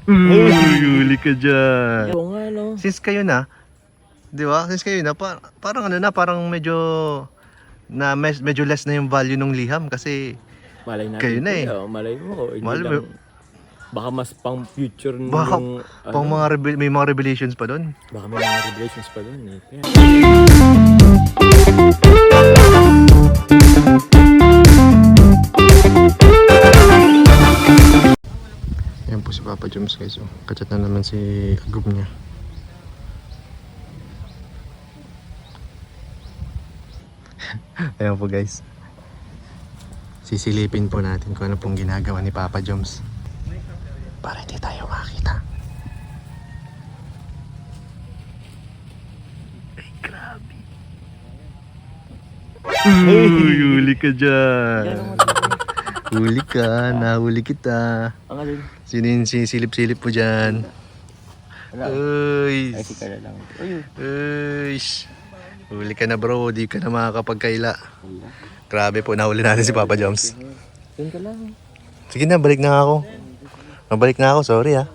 Huli ka dyan. Oo nga, no? Since kayo na, di ba? Since kayo na, parang ano na, parang medyo medyo less na yung value ng liham kasi Malay natin. kayo na eh. Kuya, malay mo. Hindi Malay lang, mo. baka mas pang future nung... Baka pang ano, may mga revelations pa doon. baka may mga revelations pa dun eh. Kaya, Ayan po si Papa Joms guys. Oh. Kachat na naman si agub niya. Ayan po guys. Sisilipin po natin kung ano pong ginagawa ni Papa Joms. Para hindi tayo makakita. Ay, grabe. Huli ka dyan. Huli ka, nahuli kita. ang alin? Sino yung sisilip-silip po dyan? Wala. Uy. Ay, si Kala lang. Uy, Uy. Huli ka na bro, di ka na makakapagkaila. wala. Grabe po, nahuli natin si Papa Joms. Doon ka lang. Sige na, balik na ako. Mabalik na ako, sorry ha.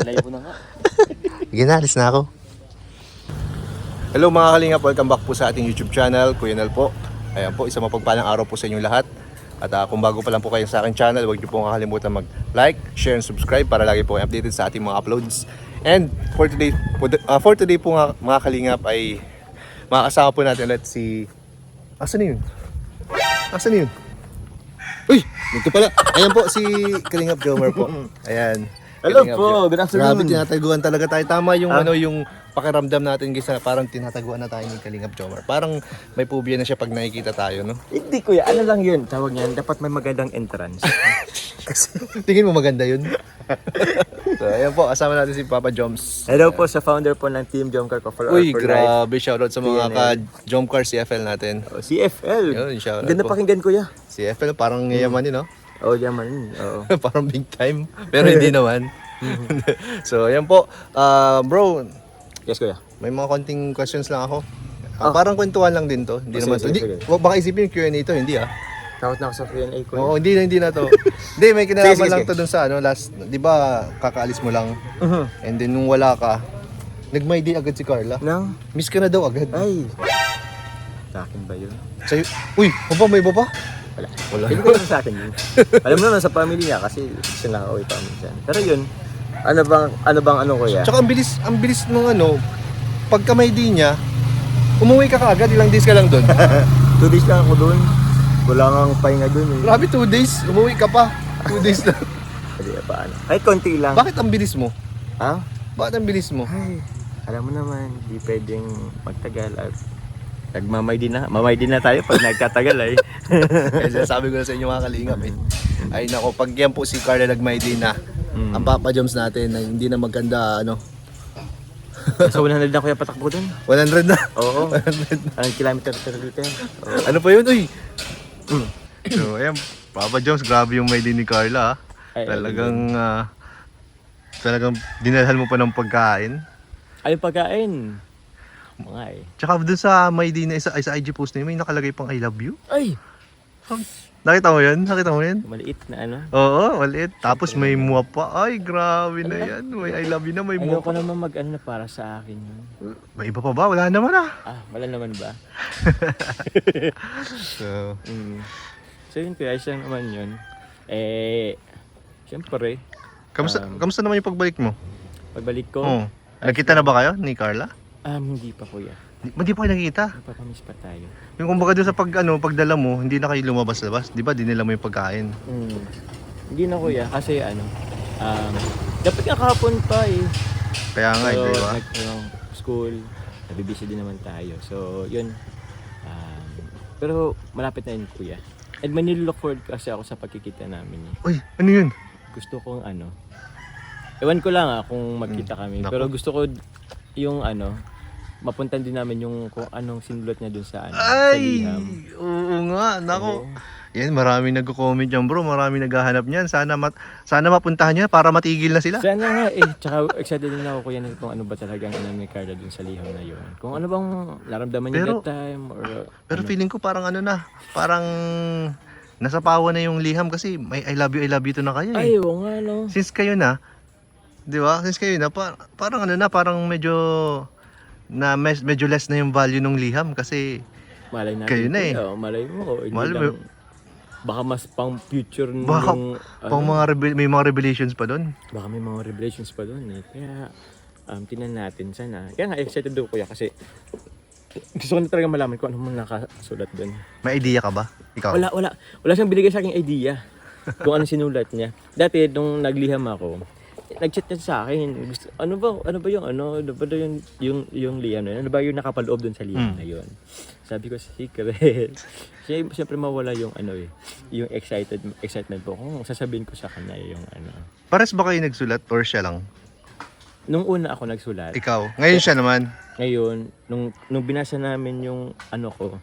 Layo ko na nga. Sige na, alis na ako. Hello mga kalingap, welcome back po sa ating YouTube channel, Kuya Nel po. Ayan po, isang mapagpalang araw po sa inyong lahat. At kung bago pa lang po kayo sa aking channel, huwag niyo po kakalimutan mag-like, share, and subscribe para lagi po updated sa ating mga uploads. And for today po mga kalingap ay makakasama po natin ulit si... Asan na yun? Asan na yun? Uy! Dito pala. Ayan po si Kalingap Jomer po. Ayan. Hello Kalingap po, Jo- good afternoon. Grabe, tinataguan talaga tayo. Tama yung yung pakiramdam natin guys na parang tinataguan na tayo ni Kalingap Jomer. Parang may phobia na siya pag nakikita tayo, no? Hindi kuya, ano lang yun? Tawag niyan, dapat may magandang entrance. Tingin mo maganda yun? So, ayan po, kasama natin si Papa Joms. Hello po sa founder po ng Team Jomcar for Uy, for Life. grabe. Shoutout sa mga PNL. ka-Jomcar CFL natin. Oh, CFL. Yun, shoutout Ganda po. pakinggan kuya. CFL, parang yaman yun, no? Oh, yaman. Oo. Parang big time. Pero hindi naman. So, ayan po. Bro, Yes kuya. may mga konting questions lang ako. Parang kwentuhan lang din to. Hindi naman to. sige, Hindi, sige. baka isipin yung Q&A to. Hindi ah. Takot na ako sa Q&A kuya. Oo, hindi na to. Hindi, may kinalaman Sige, lang sige. to dun sa last, di ba kakaalis mo lang. And then nung wala ka, nag-my day agad si Carla. Nang? Miss ka na daw agad. Ay. Sa akin ba yun? Sa'yo, uy, may iba pa? Wala. Wala. Hindi ko naman sa akin yun. Alam mo naman sa family niya kasi isa lang ako pa minsan. Pero yun, ano bang kuya? Tsaka ang bilis nung pagka may day niya, umuwi ka kaagad, ilang days ka lang doon. 2 days lang ako doon. Wala nga ang pahinga doon eh. Grabe, 2 days, umuwi ka pa. 2 days lang. Hindi paano. Kahit konti lang. Bakit ang bilis mo? Ha? Bakit ang bilis mo? Ay, alam mo naman, di pwedeng magtagal at mamay din na tayo pag nagtatagal ay. Kaya sabi ko na sa inyo mga kalingap eh. Ay nako, pag yan po si Carla nag-my day na, ang Papa Joms natin na hindi na maganda So 100 na kuya patakbo doon. 100 na. Oo. Anong kilometer per liter? Oo. Ano pa yun, uy? So ayan, Papa Joms, grabe yung may day ni Carla. Ay, Talagang dinalhan mo pa ng pagkain. Ay, pagkain. Mga eh. Tsaka dun sa may day na sa IG post na yun, may nakalagay pang I love you. Ay! Nakita mo yun? Nakita mo yun? Maliit na ano. Oo, maliit. Tapos may muwa pa. Ay, grabe na yan. May I love you na, may muwa Ayoko pa. naman mag-ano na para sa akin yun. May iba pa ba? Wala naman ah. Wala naman ba? So, So yun kuya, ayos lang naman yun. Siyempre, kamusta naman yung pagbalik mo? pagbalik ko, Oo. Nagkita na ba kayo ni Carla? hindi pa kuya. Hindi pa kayo nakikita. Magpapamiss pa tayo. Yung kumbaga doon sa pagdala mo, hindi na kayo lumabas-labas. Di ba? Dinala mo yung pagkain. Hindi na kuya, kasi dapat nga kahapon pa eh. Kaya nga, Pero di ba? school, nabibisi din naman tayo. So, yun. Pero malapit na yun kuya. And may nilook forward kasi ako sa pagkikita namin eh. Uy, ano yun? Gusto kong ewan ko lang kung magkita kami. Nako. Pero gusto ko yung mapuntan din namin yung kung anong sinulat niya dun sa sa Ay! liham. Oo nga, nako. Oo. Yan, maraming nagko-comment yan bro. Maraming naghahanap niyan. Sana mapuntahan niya para matigil na sila. Sana nga Tsaka excited din ako kuya na kung ano ba talagang ni Carla dun sa liham na yun. Kung ano bang naramdaman niya Pero- that time or Pero feeling ko parang parang nasapawan na yung liham kasi may I love you to na kayo Ay, eh. oo nga, no. Since kayo na, di ba? Since kayo na, parang ano na, parang medyo less na yung value ng liham kasi Malay natin. kayo na eh. kuya, malay mo. Hindi Malay lang, baka mas pang future Baka nung, pang may mga revelations pa doon. baka may mga revelations pa doon eh. Kaya, tingnan natin sana. Kaya nga, excited ako kuya kasi gusto ko na talaga malaman kung ano mo nakasulat doon. May idea ka ba? Ikaw? Wala siyang binigay sa akin idea kung ano sinulat niya. Dati, nung nagliham ako, nag-chat niya sa akin. Ano ba yung liham na yun? Ano ba yung nakapaloob doon sa liham na yun? Sabi ko, secret. Siyempre mawala yung yung excitement po. Kung sasabihin ko sa kanya yung Pares ba kayo nagsulat or siya lang? Nung una ako nagsulat. Ikaw? Ngayon siya naman? Ngayon, nung binasa namin yung ko,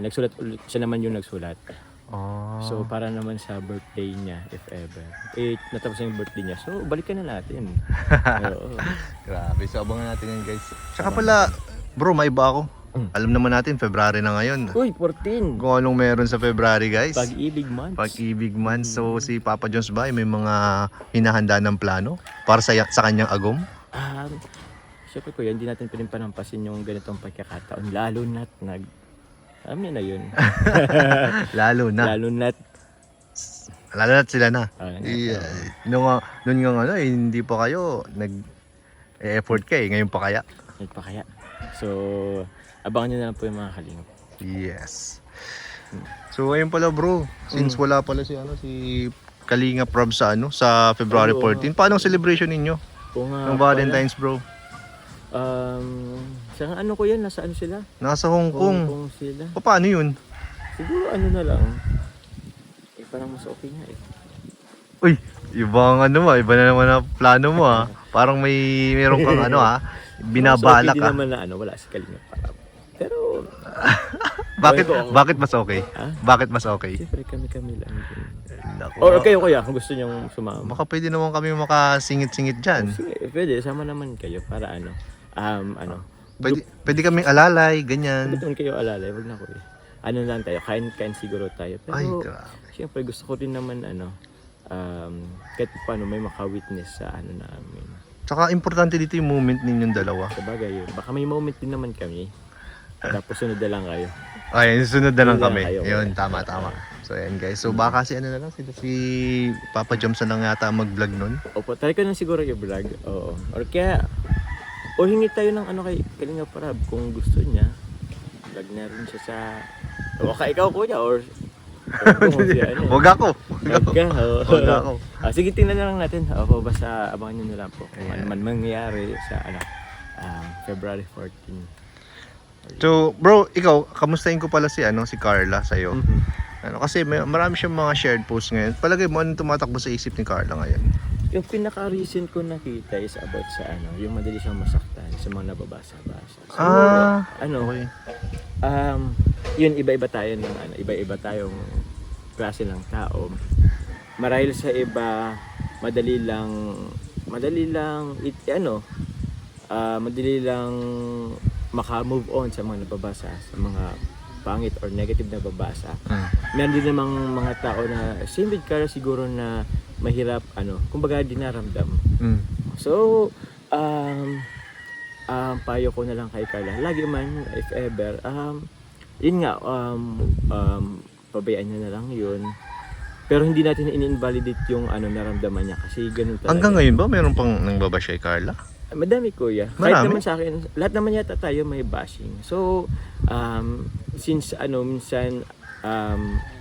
nagsulat ulit. Siya naman yung nagsulat. Oh. So, para naman sa birthday niya, if ever. Natapos na yung birthday niya. So, balikan na natin. Oo. Grabe. So, abangan natin yan, guys. Tsaka pala, bro, may iba ako. Alam naman natin, February na ngayon. Uy, 14! Kung anong meron sa February, guys. Pag-ibig months. Pag-ibig month. So, si Papa Jones ba, may mga hinahanda ng plano para sa kanyang agom? Siyempre kuya, hindi natin pwedeng panampasin yung ganitong pagkakataon. Lalo na't alam niyo na yun. Lalo na. Lalo na't Sila na. yeah. Noon nga hindi pa kayo nag-effort ka eh. Ngayon pa kaya? nagpakaya. So, abangan nyo na lang po yung mga kalingap. Yes. So ayun pala bro, since wala pala si Kalingap Rob sa February 14. Paano ang celebration ninyo? Ng Valentine's bro? Sa ko yan, nasa sila? Nasa Hong Kong. Hong Kong sila. Paano yun? Siguro na lang. Parang mas okay nga eh. Uy, iba na naman ang plano mo ha. Parang meron kang binabalak Hindi ha. naman na wala si Kalingap Rob. Pero Bakit mas okay? Bakit mas okay? siyempre kami lang din. Naku. Or okay kuya, kung gusto nyong sumama. Baka pwede naman kami makasingit-singit dyan. Sige, pwede, sama naman kayo para Pwede kaming alalay, ganyan. Pwede naman kayo alalay, wag na kuya. Lang tayo, kain siguro tayo. Pero Ay, grabe. siyempre gusto ko rin naman kahit paano may maka-witness sa namin. Tsaka importante dito yung moment ninyong dalawa. Sabagay yun. Baka may moment din naman kami. Tapos sunod na lang kayo. Ay, sunod na lang Sunod kami. na kayo. Yun, tama. So, ayan guys. So, baka si na lang, si Papa Joms na lang yata mag-vlog nun. Opo, try ko na siguro yung vlog. Oo. Or kaya, hingi tayo ng kay Kalingap Rob kung gusto niya. Vlog na rin siya sa... O, ikaw kuya, or Wag ako. Wag ako. Sige, tingnan na lang natin. Basta abangan nyo na lang po kung ano man mangyayari sa February 14. So, bro, ikaw, kamustahin ko pala si Carla sa'yo. Kasi marami siyang mga shared posts ngayon. Palagay mo, anong tumatakbo sa isip ni Carla ngayon? Yung pinaka-recent ko nakita is about sa yung madali siyang masaktan sa mga nababasa-basa. So, okay. Yun, iba-iba tayo iba-iba tayong klase ng tao. Marahil sa iba, madali lang maka-move on sa mga nababasa, sa mga pangit or negative na babasa. Meron din namang mga tao na same with Carla siguro na mahirap kumbaga dinaramdam. So, payo ko na lang kay Carla, lagi man if ever yun nga pabayaan niya na lang yun. Pero hindi natin in-invalidate yung naramdaman niya kasi ganun talaga. Hanggang ngayon ba mayroon pang nangbabash kay Carla? Madami kuya. Kahit naman sa akin, lahat naman yata tayo may bashing. So, since minsan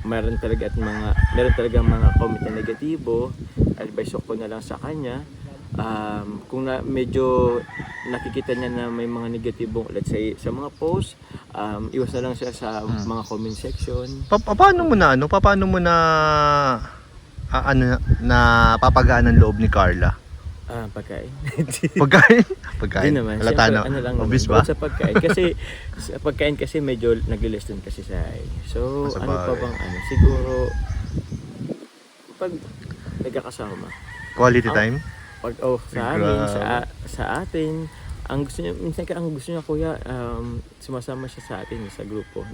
meron talaga mga comment na negatibo, advice ko na lang sa kanya. Kung medyo nakikita niya na may mga negatibong, let's say, sa mga post, iwas na lang siya sa mga comment section. Paano mo na papagaan ng loob ni Carla? Pagkain. Pagkain? Hindi naman. Halata na. Obvious ba? Sa pagkain. Kasi medyo nagli-listen kasi sa So, pa bang siguro, pag nagkakasama. Quality time? Sa amin, sa atin, ang gusto niya, minsan ang gusto niya kuya, sumasama siya sa atin sa grupo.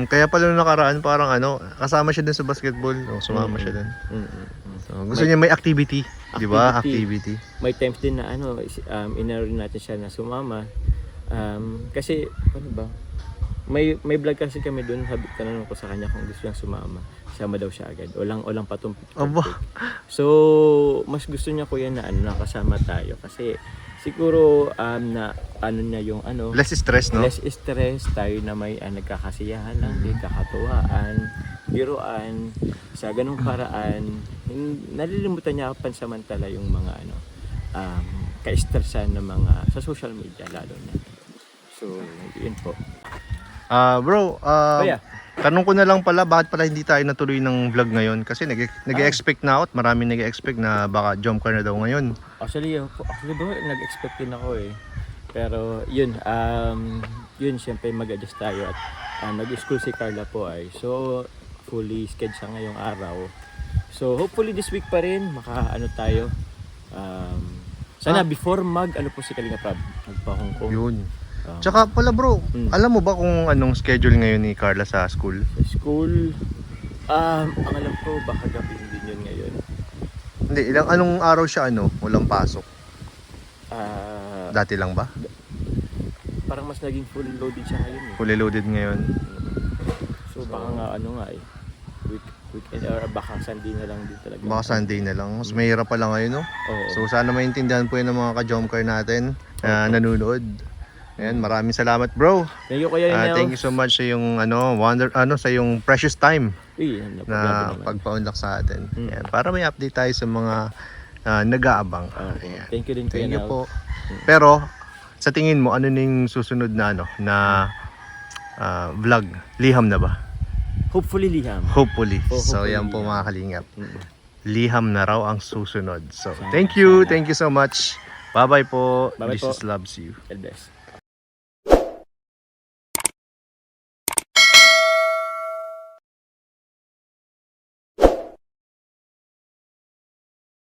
Kaya pala nung nakaraan parang kasama siya dun sa basketball. Sumama siya dun. So, gusto niya may activity, di ba? Activity. May times din na inaro natin siya na sumama. Kasi, ano ba? May vlog kasi kami doon, tanong ko sa kanya kung gusto niyang sumama. Sama daw siya agad. Walang patumpik. So, mas gusto niya kuya na nakasama tayo. Kasi, siguro, na niya yung Less stress, no? Less stress, tayo na may nagkakasiyahan lang, kakatuwaan, biruan, sa ganung paraan, nalilimutan niya pansamantala yung mga ka-stressan na mga sa social media lalo na. So, yun po. Bro, tanong ko na lang pala, bakit pala hindi tayo natuloy ng vlog ngayon? Kasi nag-expect na ako at maraming nag-expect na baka jump car na daw ngayon. Actually bro, nag-expect din ako eh. Pero yun, syempre mag-adjust tayo at nag-school si Carla po ay. So, fully scheduled siya ngayong araw. So, hopefully this week pa rin, tayo. Sana before po si Kalinga Prab, magpa-Hong Kong. Yun. Tsaka pala bro, alam mo ba kung anong schedule ngayon ni Carla sa school? Sa school, ang alam ko, baka gabi din yun ngayon. Hindi, anong araw siya walang pasok? Dati lang ba? Parang mas naging fully loaded siya ngayon eh. Fully loaded ngayon. So baka nga weekend or baka Sunday na lang din talaga. Baka Sunday na lang. Mas mahirap pala ngayon, no? Oo. So sana maintindihan po yun ng mga ka-jump car natin na nanonood. Ayan, maraming salamat bro. Thank you kuya Nel. Thank you so much sa yung sa yung precious time na naman. pagpa-unlock sa atin. Ayan, para may update tayo sa mga nag-aabang. Okay. Thank you din kuya Thank you Nel. po. Pero sa tingin mo ano ning susunod na vlog? Liham na ba? Hopefully liham. Hopefully. So Hopefully yan po liham. mga kalingap. Mm. Liham na raw ang susunod. So Sana, thank you sana. so much. Bye bye po. Bye-bye po. Jesus loves you. God bless.